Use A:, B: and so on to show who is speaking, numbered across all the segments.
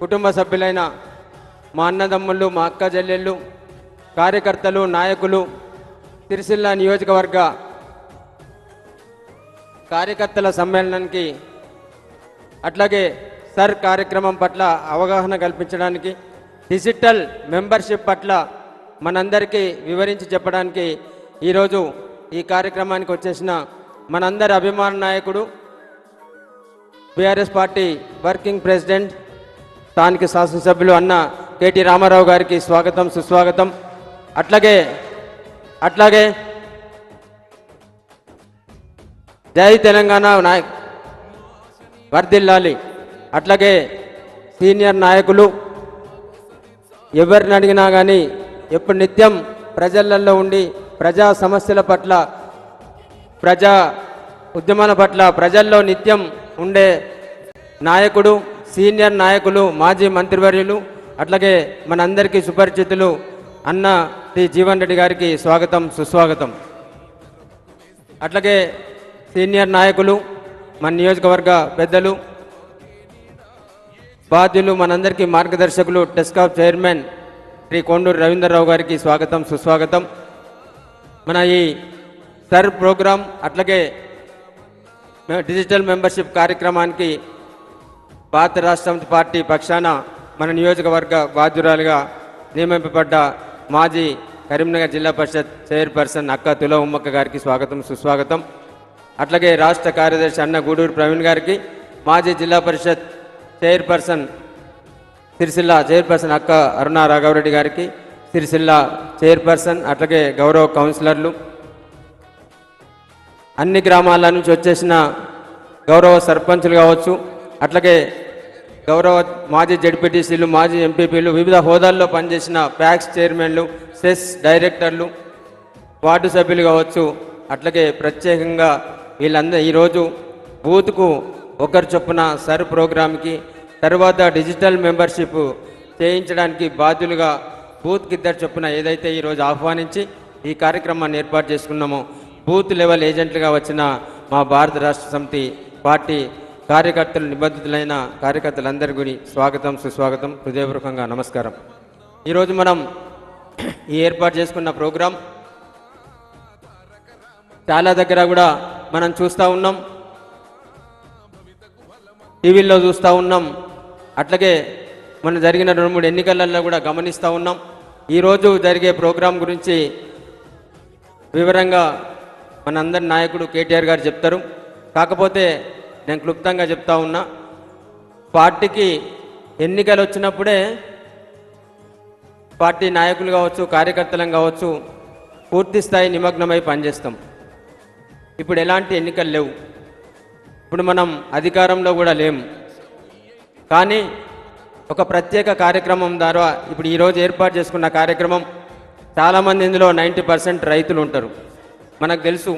A: కుటుంబ సభ్యులైన మా అన్నదమ్ముళ్ళు, మా అక్క చెల్లెళ్ళు, కార్యకర్తలు, నాయకులు, సిరిసిల్ల నియోజకవర్గ కార్యకర్తల సమ్మేళనానికి, అట్లాగే సర్ కార్యక్రమం పట్ల అవగాహన కల్పించడానికి, డిజిటల్ మెంబర్షిప్ పట్ల మనందరికీ వివరించి చెప్పడానికి ఈరోజు ఈ కార్యక్రమానికి వచ్చేసిన మనందరి అభిమాన నాయకుడు, బీఆర్ఎస్ పార్టీ వర్కింగ్ ప్రెసిడెంట్, స్థానిక శాసనసభ్యులు అన్న కేటీ రామారావు గారికి స్వాగతం, సుస్వాగతం. అట్లాగే జై తెలంగాణ నాయక్ వర్ధిల్లాలి. అట్లాగే సీనియర్ నాయకులు ఎవరిని అడిగినా కానీ ఎప్పుడు నిత్యం ప్రజలలో ఉండి ప్రజా సమస్యల పట్ల, ప్రజా ఉద్యమాల పట్ల ప్రజల్లో నిత్యం ఉండే నాయకుడు, సీనియర్ నాయకులు, మాజీ మంత్రివర్యులు, అట్లాగే మనందరికీ సుపరిచితులు అన్న టి జీవన్ రెడ్డి గారికి స్వాగతం, సుస్వాగతం. అట్లాగే సీనియర్ నాయకులు, మన నియోజకవర్గ పెద్దలు, బాధ్యులు, మనందరికీ మార్గదర్శకులు, టెస్కాప్ చైర్మన్ శ్రీ కొండూరు రవీంద్రరావు గారికి స్వాగతం, సుస్వాగతం. మన ఈ సర్ ప్రోగ్రాం అట్లాగే డిజిటల్ మెంబర్షిప్ కార్యక్రమానికి భారత రాష్ట్ర సమితి పార్టీ పక్షాన మన నియోజకవర్గ బాధ్యురాలుగా నియమింపబడ్డ మాజీ కరీంనగర్ జిల్లా పరిషత్ చైర్పర్సన్ అక్క తుల ఉమ్మక్క గారికి స్వాగతం, సుస్వాగతం. అట్లాగే రాష్ట్ర కార్యదర్శి అన్న గూడూరు ప్రవీణ్ గారికి, మాజీ జిల్లా పరిషత్ చైర్పర్సన్ సిరిసిల్ల చైర్పర్సన్ అక్క అరుణ రాఘవరెడ్డి గారికి, సిరిసిల్ల చైర్పర్సన్, అట్లాగే గౌరవ కౌన్సిలర్లు, అన్ని గ్రామాల నుంచి వచ్చేసిన గౌరవ సర్పంచులు కావచ్చు, అట్లాగే గౌరవ మాజీ జడ్పీటీసీలు, మాజీ ఎంపీపీలు, వివిధ హోదాల్లో పనిచేసిన ప్యాక్స్ చైర్మన్లు, సెస్ డైరెక్టర్లు, వార్డు సభ్యులు కావచ్చు, అట్లాగే ప్రత్యేకంగా వీళ్ళందరూ ఈరోజు బూత్కు ఒకరు చొప్పున సర్ ప్రోగ్రామ్కి, తర్వాత డిజిటల్ మెంబర్షిప్ చేయించడానికి బాధ్యులుగా బూత్కి ఇద్దరు చొప్పున ఏదైతే ఈరోజు ఆహ్వానించి ఈ కార్యక్రమాన్ని ఏర్పాటు చేసుకున్నామో, బూత్ లెవెల్ ఏజెంట్లుగా వచ్చిన మా భారత రాష్ట్ర సమితి పార్టీ కార్యకర్తలు, నిబద్ధతులైన కార్యకర్తలందరికీ స్వాగతం, సుస్వాగతం, హృదయపూర్వకంగా నమస్కారం. ఈరోజు మనం ఈ ఏర్పాటు చేసుకున్న ప్రోగ్రాం చాలా దగ్గర కూడా మనం చూస్తూ ఉన్నాం, టీవీల్లో చూస్తూ ఉన్నాం, అట్లాగే మన జరిగిన 2-3 ఎన్నికలలో కూడా గమనిస్తూ ఉన్నాం. ఈరోజు జరిగే ప్రోగ్రాం గురించి వివరంగా మనందరి నాయకుడు కేటీఆర్ గారు చెప్తారు. కాకపోతే నేను క్లుప్తంగా చెప్తా ఉన్నా, పార్టీకి ఎన్నికలు వచ్చినప్పుడే పార్టీ నాయకులు కావచ్చు, కార్యకర్తలం కావచ్చు, పూర్తి స్థాయి నిమగ్నమై పనిచేస్తాం. ఇప్పుడు ఎలాంటి ఎన్నికలు లేవు, ఇప్పుడు మనం అధికారంలో కూడా లేము. కానీ ఒక ప్రత్యేక కార్యక్రమం ద్వారా ఇప్పుడు ఈరోజు ఏర్పాటు చేసుకున్న కార్యక్రమం, చాలామంది ఇందులో 90% రైతులు ఉంటారు. మనకు తెలుసు,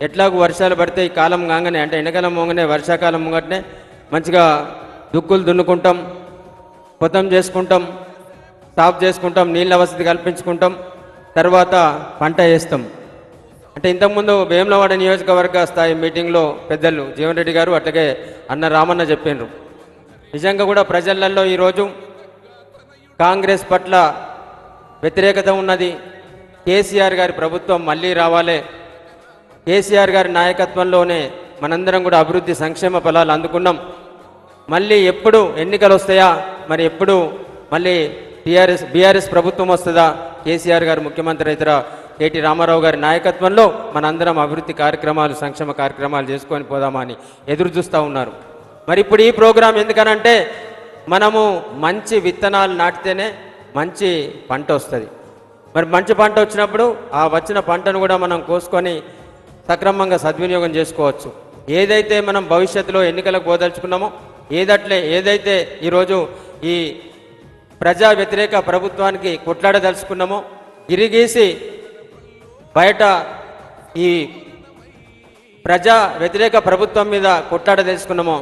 A: ఎట్లాగూ వర్షాలు పడితే ఈ కాలం కాగానే, అంటే ఎండాకాలం ముంగనే వర్షాకాలం ముంగటనే మంచిగా దుక్కులు దున్నుకుంటాం, పొతం చేసుకుంటాం, సాఫ్ చేసుకుంటాం, నీళ్ళ వసతి కల్పించుకుంటాం, తర్వాత పంట వేస్తాం. అంటే ఇంతకుముందు వేములవాడ నియోజకవర్గ స్థాయి మీటింగ్లో పెద్దలు జీవన్ రెడ్డి గారు, అట్లాగే అన్న రామన్న చెప్పినారు. నిజంగా కూడా ప్రజలలో ఈరోజు కాంగ్రెస్ పట్ల వ్యతిరేకత ఉన్నది. కేసీఆర్ గారి ప్రభుత్వం మళ్ళీ రావాలి, కేసీఆర్ గారి నాయకత్వంలోనే మనందరం కూడా అభివృద్ధి సంక్షేమ ఫలాలు అందుకున్నాం. మళ్ళీ ఎప్పుడు ఎన్నికలు వస్తాయా, మరి ఎప్పుడు మళ్ళీ బీఆర్ఎస్ ప్రభుత్వం వస్తుందా, కేసీఆర్ గారు ముఖ్యమంత్రి అవుతారా, కేటీ రామారావు గారి నాయకత్వంలో మనందరం అభివృద్ధి కార్యక్రమాలు, సంక్షేమ కార్యక్రమాలు చేసుకొని పోదామని ఎదురు చూస్తూ ఉన్నారు. మరి ఇప్పుడు ఈ ప్రోగ్రాం ఎందుకనంటే, మనము మంచి విత్తనాలు నాటితేనే మంచి పంట వస్తుంది. మరి మంచి పంట వచ్చినప్పుడు ఆ వచ్చిన పంటను కూడా మనం కోసుకొని సక్రమంగా సద్వినియోగం చేసుకోవచ్చు. ఏదైతే మనం భవిష్యత్తులో ఎన్నికలకు పోదలుచుకున్నామో, ఏదైతే ఈరోజు ఈ ప్రజా వ్యతిరేక ప్రభుత్వానికి కొట్లాడదలుచుకున్నామో, గిరిగీసి బయట ఈ ప్రజా వ్యతిరేక ప్రభుత్వం మీద కొట్లాడదలుచుకున్నామో,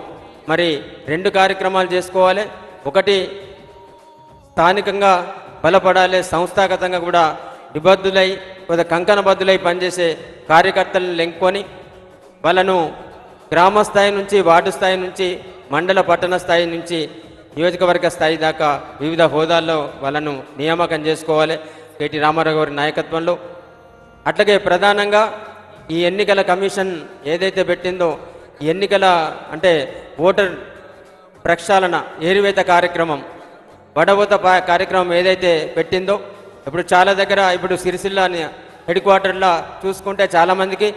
A: మరి 2 కార్యక్రమాలు చేసుకోవాలి. ఒకటి, స్థానికంగా బలపడాలి, సంస్థాగతంగా కూడా నిబద్ధులై, కొంత కంకణబద్ధులై పనిచేసే కార్యకర్తలను లెంకొని వాళ్ళను గ్రామ స్థాయి నుంచి, వార్డు స్థాయి నుంచి, మండల పట్టణ స్థాయి నుంచి నియోజకవర్గ స్థాయి దాకా వివిధ హోదాల్లో వాళ్ళను నియామకం చేసుకోవాలి కేటీ రామారావు గారి నాయకత్వంలో. అట్లాగే ప్రధానంగా ఈ ఎన్నికల కమిషన్ ఏదైతే పెట్టిందో ఈ ఎన్నికల అంటే ఓటర్ ప్రక్షాళన ఏరివేత కార్యక్రమం వడబోత కార్యక్రమం ఏదైతే పెట్టిందో ఇప్పుడు చాలా దగ్గర ఇప్పుడు సిరిసిల్ల హెడ్ క్వార్టర్లో చూసుకుంటే చాలామందికి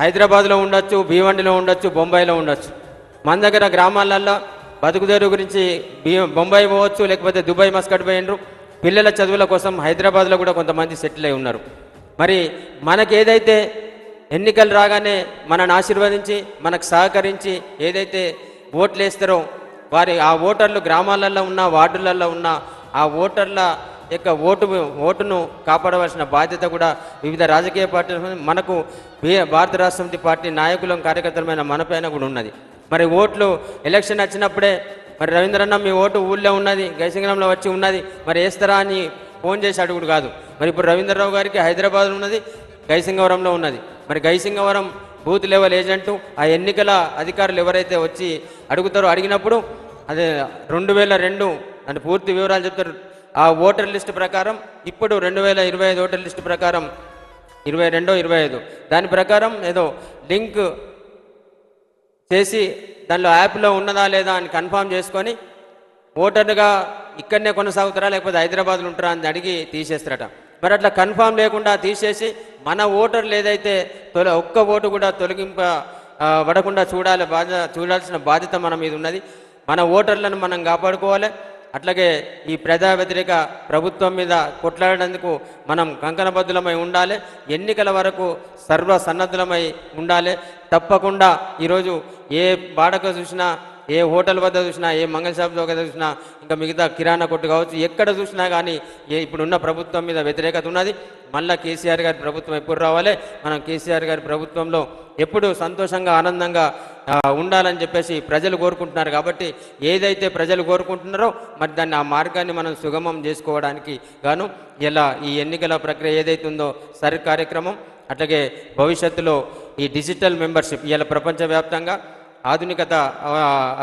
A: హైదరాబాద్లో ఉండొచ్చు, భీవండిలో ఉండొచ్చు, బొంబాయిలో ఉండొచ్చు. మన దగ్గర గ్రామాలల్లో బతుకుదేరు గురించి బొంబాయి పోవచ్చు, లేకపోతే దుబాయ్ మస్కట్ పోయినరు. పిల్లల చదువుల కోసం హైదరాబాద్లో కూడా కొంతమంది సెటిల్ అయి ఉన్నారు. మరి మనకేదైతే ఎన్నికలు రాగానే మనని ఆశీర్వదించి మనకు సహకరించి ఏదైతే ఓట్లు వేస్తారో వారి ఆ ఓటర్లు గ్రామాలలో ఉన్న వార్డులలో ఉన్న ఆ ఓటర్ల యొక్క ఓటును కాపాడవలసిన బాధ్యత కూడా వివిధ రాజకీయ పార్టీలు మనకు భారత రాష్ట్ర సమితి పార్టీ నాయకులం కార్యకర్తలమైన మనపైన కూడా ఉన్నది. మరి ఓట్లు ఎలక్షన్ వచ్చినప్పుడే మరి రవీంద్రన్న మీ ఓటు ఊళ్ళో ఉన్నది, గైసింగంలో వచ్చి ఉన్నది, మరి వేస్తారా అని ఫోన్ చేసి అడుగుడు కాదు. మరి ఇప్పుడు రవీంద్రరావు గారికి హైదరాబాద్లో ఉన్నది, గైసింగవరంలో ఉన్నది. మరి గైసింగవరం బూత్ లెవెల్ ఏజెంటు ఆ ఎన్నికల అధికారులు ఎవరైతే వచ్చి అడుగుతారో అడిగినప్పుడు అదే 2002 అంటే పూర్తి వివరాలు చెప్తారు. ఆ ఓటర్ లిస్టు ప్రకారం ఇప్పుడు 2025 ఓటర్ లిస్టు ప్రకారం 22-25 దాని ప్రకారం ఏదో లింక్ చేసి దానిలో యాప్లో ఉన్నదా లేదా అని కన్ఫామ్ చేసుకొని ఓటర్గా ఇక్కడనే కొనసాగుతారా లేకపోతే హైదరాబాద్లో ఉంటారా అని అడిగి తీసేస్తారట. మరి అట్లా కన్ఫామ్ లేకుండా తీసేసి మన ఓటర్లు ఏదైతే ఒక్క ఓటు కూడా పడకుండా చూడాల్సిన బాధ్యత మన మీద ఉన్నది. మన ఓటర్లను మనం కాపాడుకోవాలి. అట్లాగే ఈ ప్రజా వ్యతిరేక ప్రభుత్వం మీద కొట్లాడేందుకు మనం కంకణబద్ధులమై ఉండాలి. ఎన్నికల వరకు సర్వసన్నద్ధులమై ఉండాలి. తప్పకుండా ఈరోజు ఏ బాడక చూసినా, ఏ హోటల్ వద్ద చూసినా, ఏ మంగళ షాప్ వద్ద చూసినా, ఇంకా మిగతా కిరాణా కొట్టు కావచ్చు, ఎక్కడ చూసినా కానీ ఇప్పుడున్న ప్రభుత్వం మీద వ్యతిరేకత ఉన్నది. మళ్ళీ కేసీఆర్ గారి ప్రభుత్వం ఎప్పుడు రావాలి, మనం కేసీఆర్ గారి ప్రభుత్వంలో ఎప్పుడు సంతోషంగా ఆనందంగా ఉండాలని చెప్పేసి ప్రజలు కోరుకుంటున్నారు. కాబట్టి ఏదైతే ప్రజలు కోరుకుంటున్నారో మరి దాన్ని ఆ మార్గాన్ని మనం సుగమం చేసుకోవడానికి గాను ఇలా ఈ ఎన్నికల ప్రక్రియ ఏదైతే ఉందో సర్ కార్యక్రమం, అట్లాగే భవిష్యత్తులో ఈ డిజిటల్ మెంబర్షిప్ ఇలా ప్రపంచవ్యాప్తంగా ఆధునికత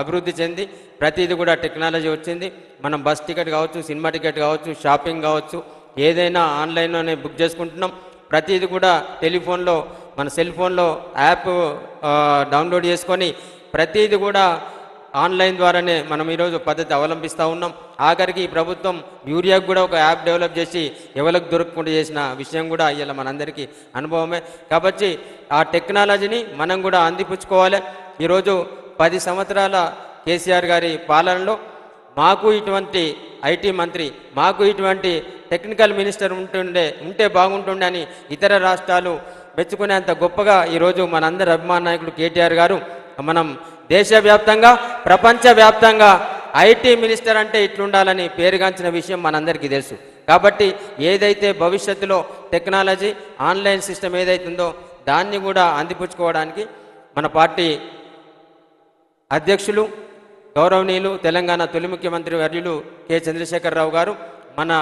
A: అభివృద్ధి చెంది ప్రతిదీ కూడా టెక్నాలజీ వచ్చింది. మనం బస్ టికెట్ కావచ్చు, సినిమా టికెట్ కావచ్చు, షాపింగ్ కావచ్చు, ఏదైనా ఆన్లైన్లోనే బుక్ చేసుకుంటున్నాం. ప్రతిదీ కూడా టెలిఫోన్లో మన సెల్ ఫోన్లో యాప్ డౌన్లోడ్ చేసుకొని ప్రతిదీ కూడా ఆన్లైన్ ద్వారానే మనం ఈరోజు పద్ధతి అవలంబిస్తూ ఉన్నాం. ఆఖరికి ఈ ప్రభుత్వం యూరియాకు కూడా ఒక యాప్ డెవలప్ చేసి ఎవరికి దొరకకుండా చేసిన విషయం కూడా ఇలా మనందరికీ అనుభవమే. కాబట్టి ఆ టెక్నాలజీని మనం కూడా అందిపుచ్చుకోవాలి. ఈరోజు 10 సంవత్సరాల కేసీఆర్ గారి పాలనలో మాకు ఇటువంటి ఐటీ మంత్రి, మాకు ఇటువంటి టెక్నికల్ మినిస్టర్ ఉంటే బాగుంటుండే అని ఇతర రాష్ట్రాలు మెచ్చుకునేంత గొప్పగా ఈరోజు మనందరి అభిమాన నాయకుడు కేటీఆర్ గారు మనం దేశవ్యాప్తంగా ప్రపంచవ్యాప్తంగా ఐటీ మినిస్టర్ అంటే ఇట్లుండాలని పేరుగాంచిన విషయం మనందరికీ తెలుసు. కాబట్టి ఏదైతే భవిష్యత్తులో టెక్నాలజీ ఆన్లైన్ సిస్టమ్ ఏదైతే ఉందో దాన్ని కూడా అందిపుచ్చుకోవడానికి మన పార్టీ అధ్యక్షులు గౌరవనీయులు తెలంగాణ తొలి ముఖ్యమంత్రి వర్యులు కె చంద్రశేఖరరావు గారు మన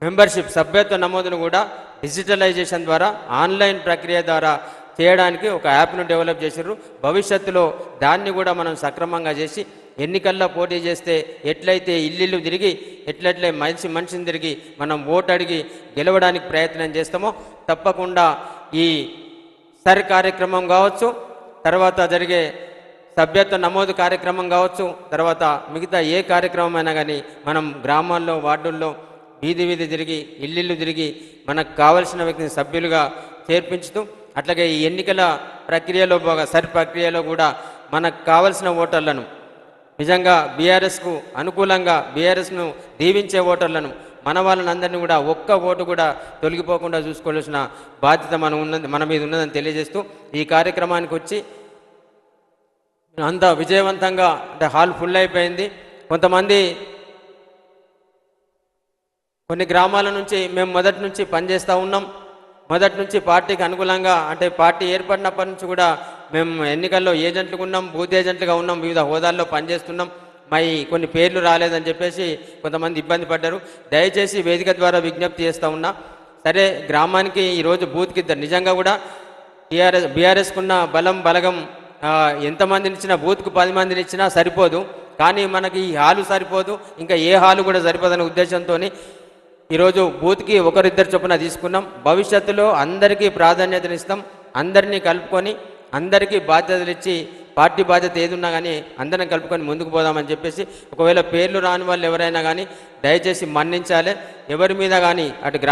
A: మెంబర్షిప్ సభ్యత్వ నమోదును కూడా డిజిటలైజేషన్ ద్వారా ఆన్లైన్ ప్రక్రియ ద్వారా చేయడానికి ఒక యాప్ను డెవలప్ చేశారు. భవిష్యత్తులో దాన్ని కూడా మనం సక్రమంగా చేసి ఎన్నికల్లో పోటీ చేస్తే ఎట్లయితే ఇల్లు తిరిగి ఎట్లయితే మనిషిని తిరిగి మనం ఓటు అడిగి గెలవడానికి ప్రయత్నం చేస్తామో తప్పకుండా ఈ సర్ కార్యక్రమం కావచ్చు, తర్వాత జరిగే సభ్యత్వ నమోదు కార్యక్రమం కావచ్చు, తర్వాత మిగతా ఏ కార్యక్రమం అయినా కానీ మనం గ్రామాల్లో వార్డుల్లో వీధి తిరిగి ఇల్లు తిరిగి మనకు కావలసిన వ్యక్తిని సభ్యులుగా చేర్పించుతూ అట్లాగే ఈ ఎన్నికల ప్రక్రియలో సర్ ప్రక్రియలో కూడా మనకు కావలసిన ఓటర్లను నిజంగా బీఆర్ఎస్కు అనుకూలంగా బీఆర్ఎస్ను దీవించే ఓటర్లను మన వాళ్ళని కూడా ఒక్క ఓటు కూడా తొలగిపోకుండా చూసుకోవాల్సిన బాధ్యత మన మీద ఉన్నదని తెలియజేస్తూ ఈ కార్యక్రమానికి వచ్చి అంత విజయవంతంగా అంటే హాల్ ఫుల్ అయిపోయింది. కొన్ని గ్రామాల నుంచి మేము మొదటి నుంచి పనిచేస్తూ ఉన్నాం. మొదటి నుంచి పార్టీకి అనుకూలంగా అంటే పార్టీ ఏర్పడినప్పటి నుంచి కూడా మేము ఎన్నికల్లో ఏజెంట్లుగా ఉన్నాం, బూత్ ఏజెంట్లుగా ఉన్నాం, వివిధ హోదాల్లో పనిచేస్తున్నాం. కొన్ని పేర్లు రాలేదని చెప్పేసి కొంతమంది ఇబ్బంది పడ్డారు. దయచేసి వేదిక ద్వారా విజ్ఞప్తి చేస్తూ ఉన్నా, సరే గ్రామానికి ఈరోజు బూత్కి నిజంగా కూడా బీఆర్ఎస్కున్న బలగం ఎంతమందిని ఇచ్చినా బూత్కు 10 మందిని ఇచ్చినా సరిపోదు. కానీ మనకి ఈ హాలు సరిపోదు, ఇంకా ఏ హాలు కూడా సరిపోదనే ఉద్దేశంతో ఈరోజు బూత్కి ఒకరిద్దరు చొప్పున తీసుకున్నాం. భవిష్యత్తులో అందరికీ ప్రాధాన్యతనిస్తాం, అందరినీ కలుపుకొని అందరికీ బాధ్యతలు ఇచ్చి పార్టీ బాధ్యత ఏది ఉన్నా కానీ అందరం కలుపుకొని ముందుకు పోదామని చెప్పేసి, ఒకవేళ పేర్లు రాని వాళ్ళు ఎవరైనా కానీ దయచేసి మన్నించాలి. ఎవరి మీద కానీ అటు గ్రామ